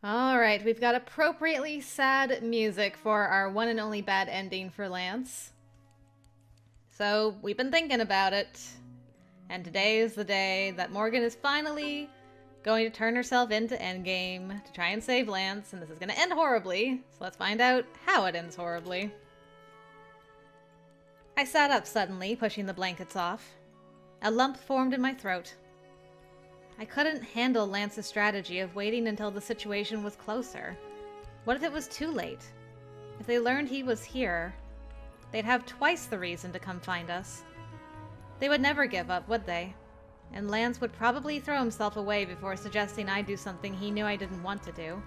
Alright, we've got appropriately sad music for our one and only bad ending for Lance. So, we've been thinking about it, and today is the day that Morgan is finally going to turn herself into Endgame to try and save Lance, and this is going to end horribly, so let's find out how it ends horribly. I sat up suddenly, pushing the blankets off. A lump formed in my throat. I couldn't handle Lance's strategy of waiting until the situation was closer. What if it was too late? If they learned he was here, they'd have twice the reason to come find us. They would never give up, would they? And Lance would probably throw himself away before suggesting I do something he knew I didn't want to do.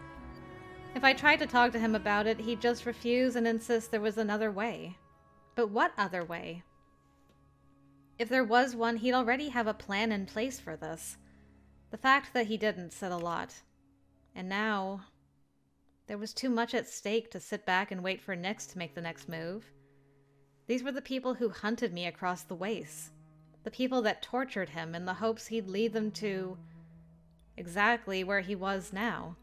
If I tried to talk to him about it, he'd just refuse and insist there was another way. But what other way? If there was one, he'd already have a plan in place for this. The fact that he didn't said a lot. And now, there was too much at stake to sit back and wait for Nyx to make the next move. These were the people who hunted me across the wastes. The people that tortured him in the hopes he'd lead them to exactly where he was now.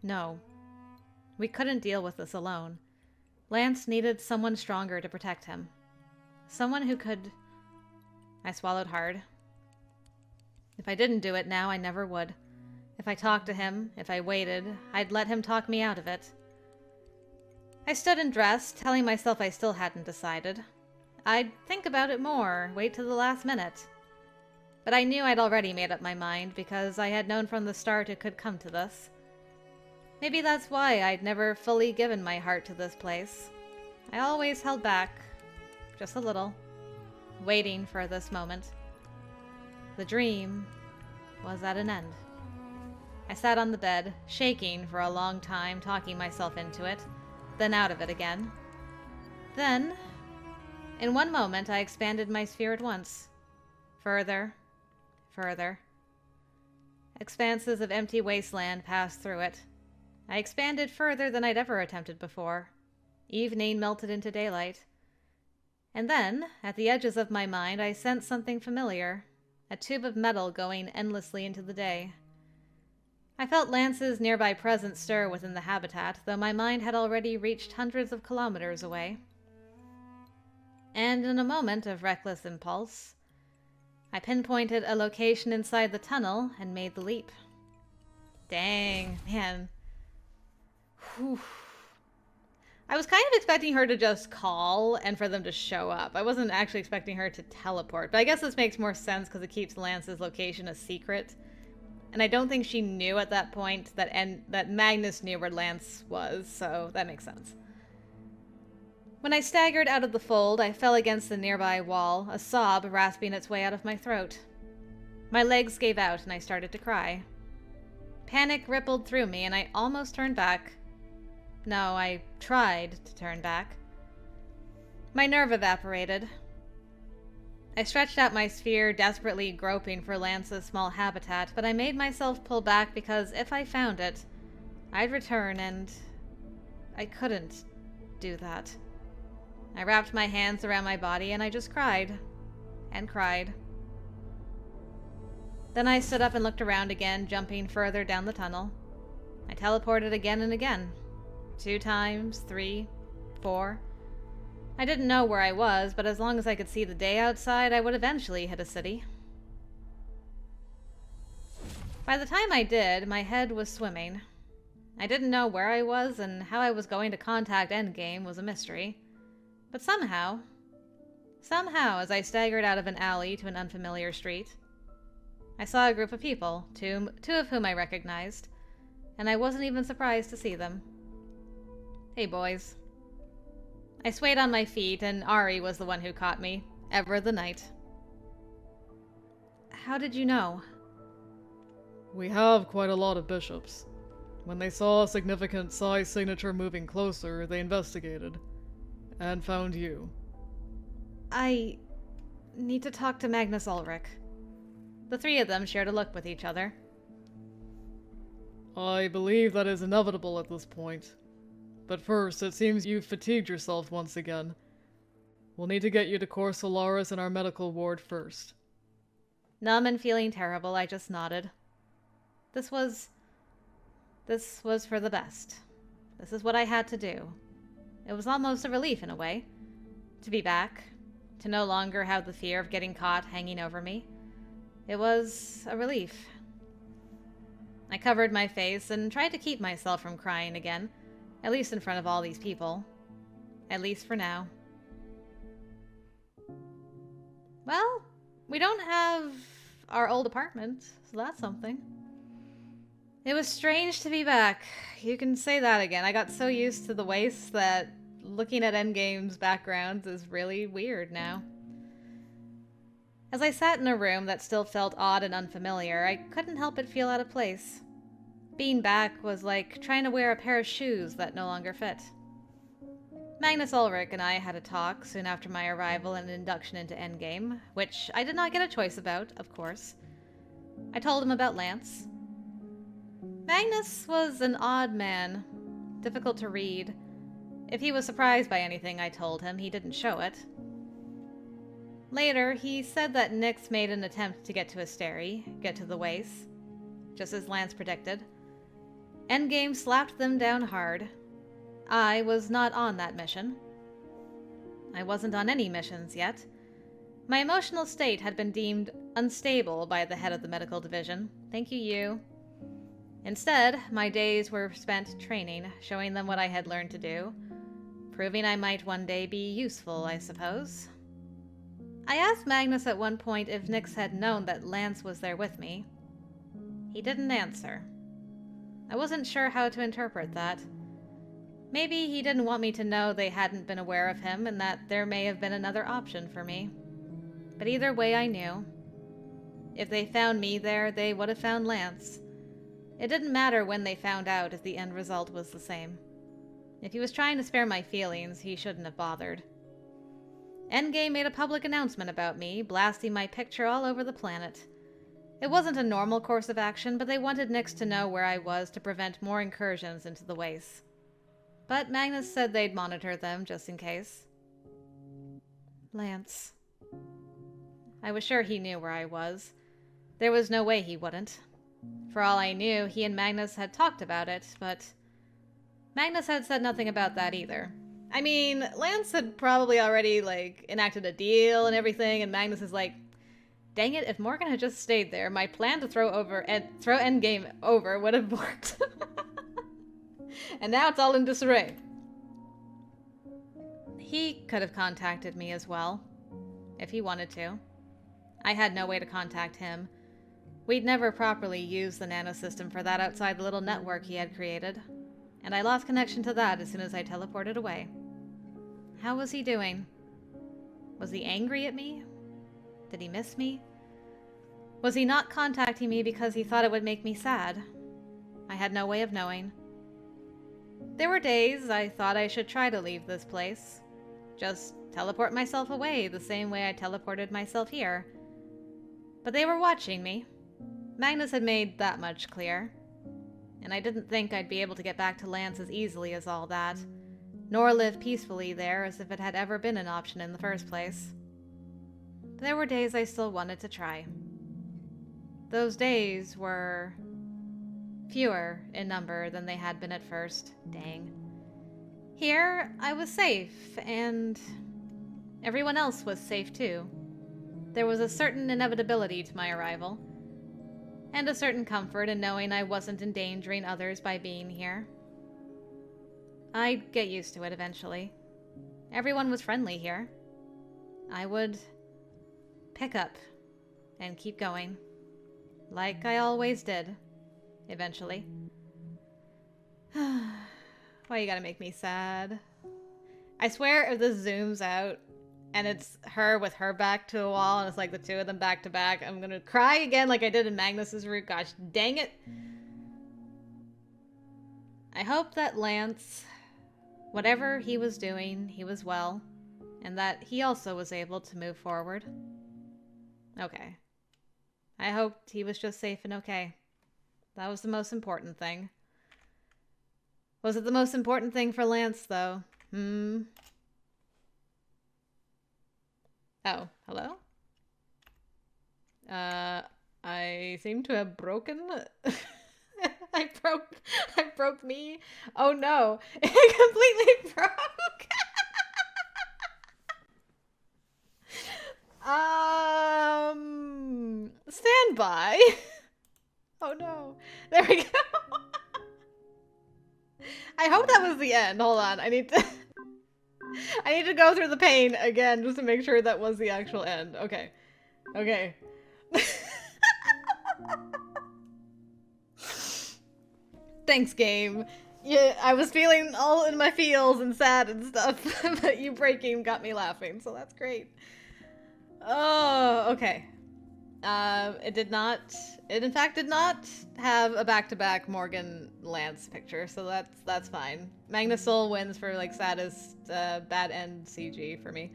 No, we couldn't deal with this alone. Lance needed someone stronger to protect him. Someone who could... I swallowed hard. If I didn't do it now, I never would. If I talked to him, if I waited, I'd let him talk me out of it. I stood and dressed, telling myself I still hadn't decided. I'd think about it more, wait till the last minute. But I knew I'd already made up my mind, because I had known from the start it could come to this. Maybe that's why I'd never fully given my heart to this place. I always held back, just a little, waiting for this moment. The dream was at an end. I sat on the bed, shaking for a long time, talking myself into it, then out of it again. Then, in one moment, I expanded my sphere at once. Further, further. Expanses of empty wasteland passed through it. I expanded further than I'd ever attempted before. Evening melted into daylight. And then, at the edges of my mind, I sensed something familiar. A tube of metal going endlessly into the day. I felt Lance's nearby presence stir within the habitat, though my mind had already reached hundreds of kilometers away. And in a moment of reckless impulse, I pinpointed a location inside the tunnel and made the leap. Dang, man. Whew. I was kind of expecting her to just call and for them to show up. I wasn't actually expecting her to teleport, but I guess this makes more sense because it keeps Lance's location a secret. And I don't think she knew at that point that Magnus knew where Lance was, so that makes sense. When I staggered out of the fold, I fell against the nearby wall, a sob rasping its way out of my throat. My legs gave out and I started to cry. Panic rippled through me and I almost turned back. No, I tried to turn back. My nerve evaporated. I stretched out my sphere, desperately groping for Lance's small habitat, but I made myself pull back because if I found it, I'd return and I couldn't do that. I wrapped my hands around my body and I just cried. And cried. Then I stood up and looked around again, jumping further down the tunnel. I teleported again and again. 2 times, 3, 4. I didn't know where I was, but as long as I could see the day outside, I would eventually hit a city. By the time I did, my head was swimming. I didn't know where I was, and how I was going to contact Endgame was a mystery. But somehow, as I staggered out of an alley to an unfamiliar street, I saw a group of people, two of whom I recognized, and I wasn't even surprised to see them. Hey, boys. I swayed on my feet, and Ari was the one who caught me. Ever the night. How did you know? We have quite a lot of bishops. When they saw a significant Psi signature moving closer, they investigated. And found you. I need to talk to Magnus Ulrich. The 3 of them shared a look with each other. I believe that is inevitable at this point. But first, it seems you've fatigued yourself once again. We'll need to get you to Cor Solaris in our medical ward first. Numb and feeling terrible, I just nodded. This was This was for the best. This is what I had to do. It was almost a relief in a way. To be back. To no longer have the fear of getting caught hanging over me. It was a relief. I covered my face and tried to keep myself from crying again, at least in front of all these people. At least for now. Well, we don't have our old apartment, so that's something. It was strange to be back. You can say that again. I got so used to the wastes that looking at Endgame's backgrounds is really weird now. As I sat in a room that still felt odd and unfamiliar, I couldn't help but feel out of place. Being back was like trying to wear a pair of shoes that no longer fit. Magnus Ulrich and I had a talk soon after my arrival and induction into Endgame, which I did not get a choice about, of course. I told him about Lance. Magnus was an odd man, difficult to read. If he was surprised by anything I told him, he didn't show it. Later, he said that Nyx made an attempt to get to Asteri, get to the Waste, just as Lance predicted. Endgame slapped them down hard. I was not on that mission. I wasn't on any missions yet. My emotional state had been deemed unstable by the head of the medical division. Thank you, you. Instead, my days were spent training, showing them what I had learned to do, proving I might one day be useful, I suppose. I asked Magnus at one point if Nyx had known that Lance was there with me. He didn't answer. I wasn't sure how to interpret that. Maybe he didn't want me to know they hadn't been aware of him and that there may have been another option for me. But either way, I knew. If they found me there, they would have found Lance. It didn't matter when they found out if the end result was the same. If he was trying to spare my feelings, he shouldn't have bothered. Endgame made a public announcement about me, blasting my picture all over the planet. It wasn't a normal course of action, but they wanted Nyx to know where I was to prevent more incursions into the Waste. But Magnus said they'd monitor them just in case. Lance. I was sure he knew where I was. There was no way he wouldn't. For all I knew, he and Magnus had talked about it, but Magnus had said nothing about that either. I mean, Lance had probably already, enacted a deal and everything, and Magnus is like, dang it, if Morgan had just stayed there, my plan to throw Endgame over would have worked. And now it's all in disarray. He could have contacted me as well, if he wanted to. I had no way to contact him. We'd never properly used the nanosystem for that outside the little network he had created, and I lost connection to that as soon as I teleported away. How was he doing? Was he angry at me? Did he miss me? Was he not contacting me because he thought it would make me sad? I had no way of knowing. There were days I thought I should try to leave this place. Just teleport myself away the same way I teleported myself here. But they were watching me. Magnus had made that much clear. And I didn't think I'd be able to get back to Lance as easily as all that, nor live peacefully there as if it had ever been an option in the first place. There were days I still wanted to try. Those days were fewer in number than they had been at first. Dang. Here, I was safe, and everyone else was safe too. There was a certain inevitability to my arrival, and a certain comfort in knowing I wasn't endangering others by being here. I'd get used to it eventually. Everyone was friendly here. I would pick up and keep going, like I always did, eventually. Why you gotta make me sad? I swear if this zooms out and it's her with her back to a wall and it's like the two of them back to back, I'm gonna cry again like I did in Magnus's route. Gosh dang it. I hope that Lance, whatever he was doing, he was well, and that he also was able to move forward. Okay. I hoped he was just safe and okay. That was the most important thing. Was it the most important thing for Lance, though? Oh, hello? I seem to have broken... I broke I broke me. Oh no. It completely broke. Stand by. Oh no. There we go. I hope that was the end. Hold on. I need to go through the pain again just to make sure that was the actual end. Okay. Okay. Thanks, game. Yeah, I was feeling all in my feels and sad and stuff, but you breaking got me laughing, so that's great. Oh, okay. It in fact did not have a back-to-back Morgan Lance picture, so that's fine. Magnus Soul wins for, like, saddest, bad end CG for me.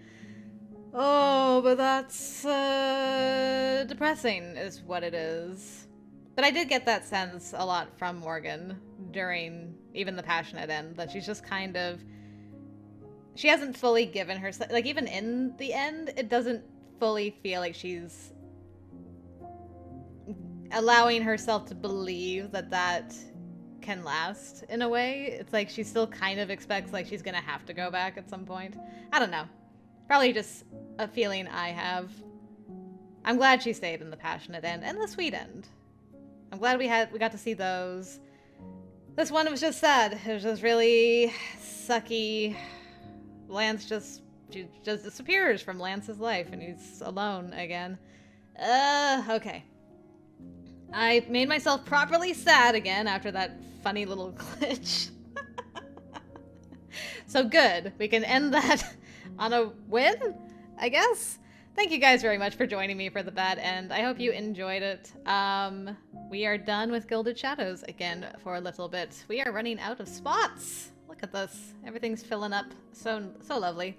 Oh, but that's, depressing is what it is. But I did get that sense a lot from Morgan during even the passionate end, that she's just kind of... She hasn't fully given herself... Like, even in the end, it doesn't fully feel like she's allowing herself to believe that that can last in a way. It's like she still kind of expects like she's gonna have to go back at some point. I don't know. Probably just a feeling I have. I'm glad she stayed in the passionate end and the sweet end. I'm glad we got to see those. This one was just sad. It was just really sucky. Lance just disappears from Lance's life and he's alone again. Okay. I made myself properly sad again after that funny little glitch. So good. We can end that on a win, I guess? Thank you guys very much for joining me for the bad end. I hope you enjoyed it. We are done with Gilded Shadows again for a little bit. We are running out of spots. Look at this. Everything's filling up. So lovely.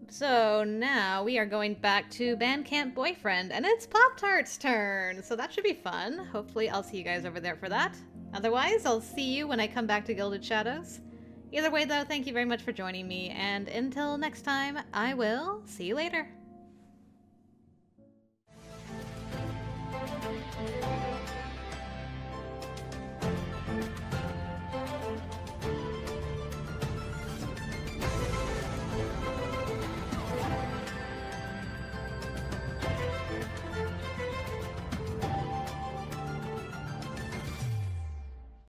So now we are going back to Bandcamp Boyfriend, and it's Pop-Tart's turn, so that should be fun. Hopefully I'll see you guys over there for that. Otherwise, I'll see you when I come back to Gilded Shadows. Either way though, thank you very much for joining me, and until next time, I will see you later.